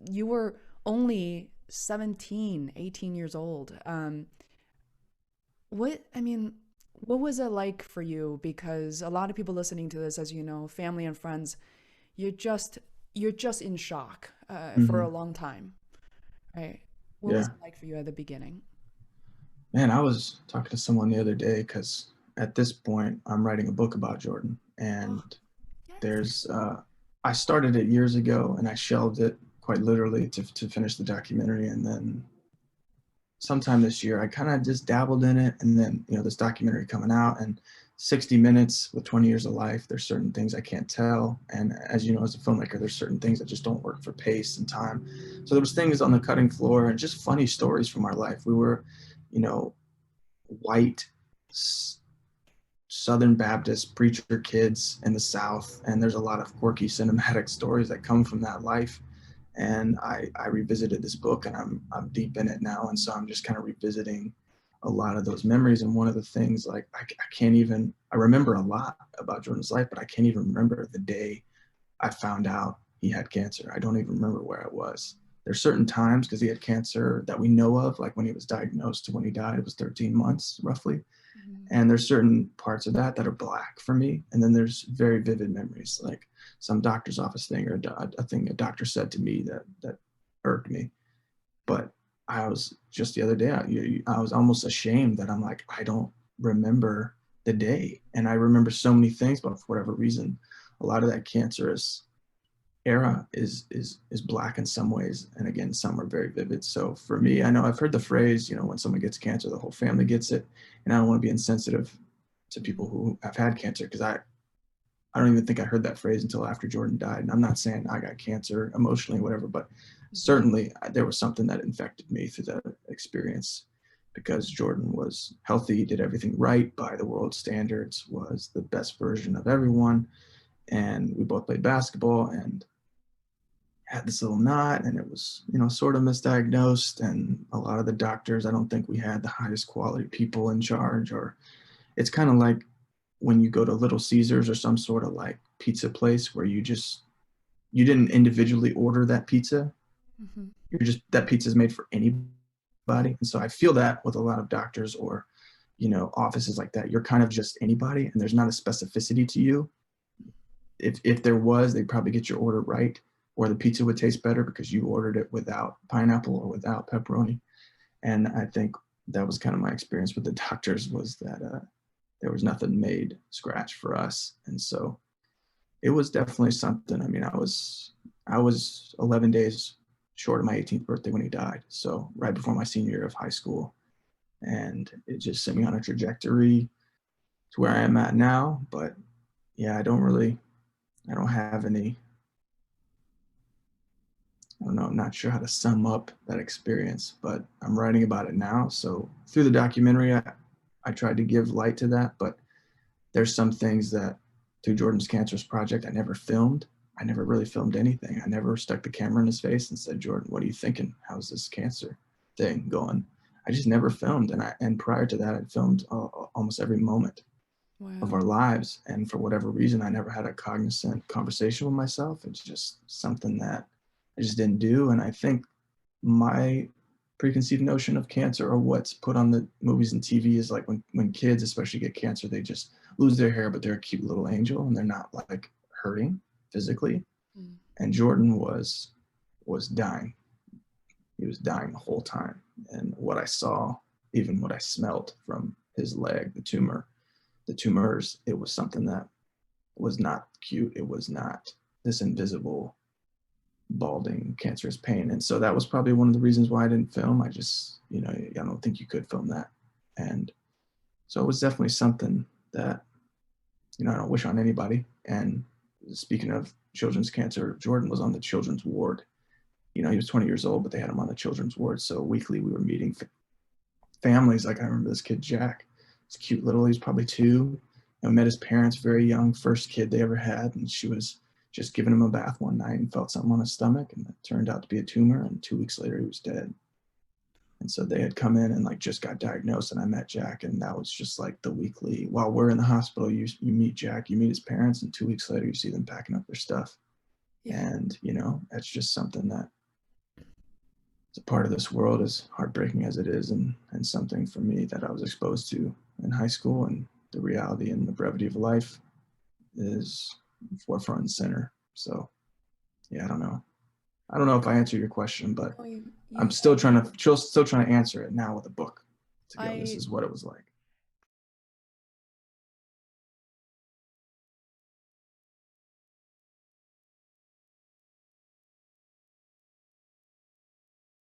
you were only 17, 18 years old. I mean, what was it like for you? Because a lot of people listening to this, as you know, family and friends, you're just you're just in shock for a Hmm. long time, right? What was Yeah. it like for you at the beginning? Man, I was talking to someone the other day because at this point I'm writing a book about Jordan. Oh, And yes. there's, I started it years ago and I shelved it quite literally to finish the documentary. And then sometime this year, I kind of just dabbled in it. And then, this documentary coming out and 60 minutes with 20 years of life, there's certain things I can't tell. And as you know, as a filmmaker, there's certain things that just don't work for pace and time. So there was things on the cutting floor and just funny stories from our life. We were, you know, white Southern Baptist preacher kids in the South, and there's a lot of quirky cinematic stories that come from that life. And I revisited this book, and I'm deep in it now, and so I'm just kind of revisiting a lot of those memories. And one of the things, like I can't even I remember a lot about Jordan's life, but I can't even remember the day I found out he had cancer. I don't even remember where I was. There's certain times because he had cancer that we know of, like when he was diagnosed to when he died, it was 13 months roughly. Mhm. And there's certain parts of that are black for me. And then there's very vivid memories, like some doctor's office thing or a thing a doctor said to me that irked me. But I was just the other day, I was almost ashamed that I'm like, I don't remember the day. And I remember so many things, but for whatever reason, a lot of that cancerous era is black in some ways, and again some are very vivid. So for me, I know I've heard the phrase, when someone gets cancer the whole family gets it, and I don't want to be insensitive to people Mhm. who have had cancer, because I don't even think I heard that phrase until after Jordan died. And I'm not saying I got cancer emotionally, whatever, but Mhm. certainly there was something that infected me through that experience, because Jordan was healthy, did everything right by the world standards, was the best version of everyone, and we both played basketball, and had this little knot, and it was, sort of misdiagnosed. And a lot of the doctors, I don't think we had the highest quality people in charge. Or it's kind of like when you go to Little Caesars or some sort of like pizza place where you didn't individually order that pizza. Mhm. You're just, that pizza is made for anybody. And so I feel that with a lot of doctors or, offices like that, you're kind of just anybody and there's not a specificity to you. If there was, they'd probably get your order right, or the pizza would taste better because you ordered it without pineapple or without pepperoni. And I think that was kind of my experience with the doctors, was that there was nothing made scratch for us. And so it was definitely something. I mean, I was 11 days short of my 18th birthday when he died, so right before my senior year of high school. And it just sent me on a trajectory to where I am at now. But yeah, I don't have any, I don't know, I'm not sure how to sum up that experience, but I'm writing about it now. So through the documentary, I tried to give light to that, but there's some things that through Jordan's Cancerous Project, I never filmed. I never really filmed anything. I never stuck the camera in his face and said, Jordan, what are you thinking? How's this cancer thing going? I just never filmed. And prior to that, I'd filmed almost every moment of Wow. our lives. And for whatever reason, I never had a cognizant conversation with myself. It's just something that I just didn't do. And I think my preconceived notion of cancer, or what's put on the movies and TV, is like when kids especially get cancer, they just lose their hair, but they're a cute little angel and they're not like hurting physically. Mm. And Jordan was dying. He was dying the whole time. And what I saw, even what I smelled from his leg, the tumors, it was something that was not cute. It was not this invisible, balding, cancerous pain. And so that was probably one of the reasons why I didn't film. I just, I don't think you could film that. And so it was definitely something that, I don't wish on anybody. And speaking of children's cancer, Jordan was on the children's ward. He was 20 years old, but they had him on the children's ward. So weekly we were meeting families. Like I remember this kid, Jack. He's cute little, he's probably 2. And we met his parents very young, first kid they ever had. And she was just giving him a bath one night and felt something on his stomach. And it turned out to be a tumor. And 2 weeks later, he was dead. And so they had come in and like just got diagnosed. And I met Jack. And that was just like the weekly, while we're in the hospital, you meet Jack, you meet his parents. And 2 weeks later, you see them packing up their stuff. Yeah. And, that's just something that it's a part of this world, as heartbreaking as it is, and something for me that I was exposed to in high school, and the reality and the brevity of life is forefront and center. So yeah, I don't know if I answered your question, but No, I'm you still trying to answer it now with a book to go, this I is what it was like.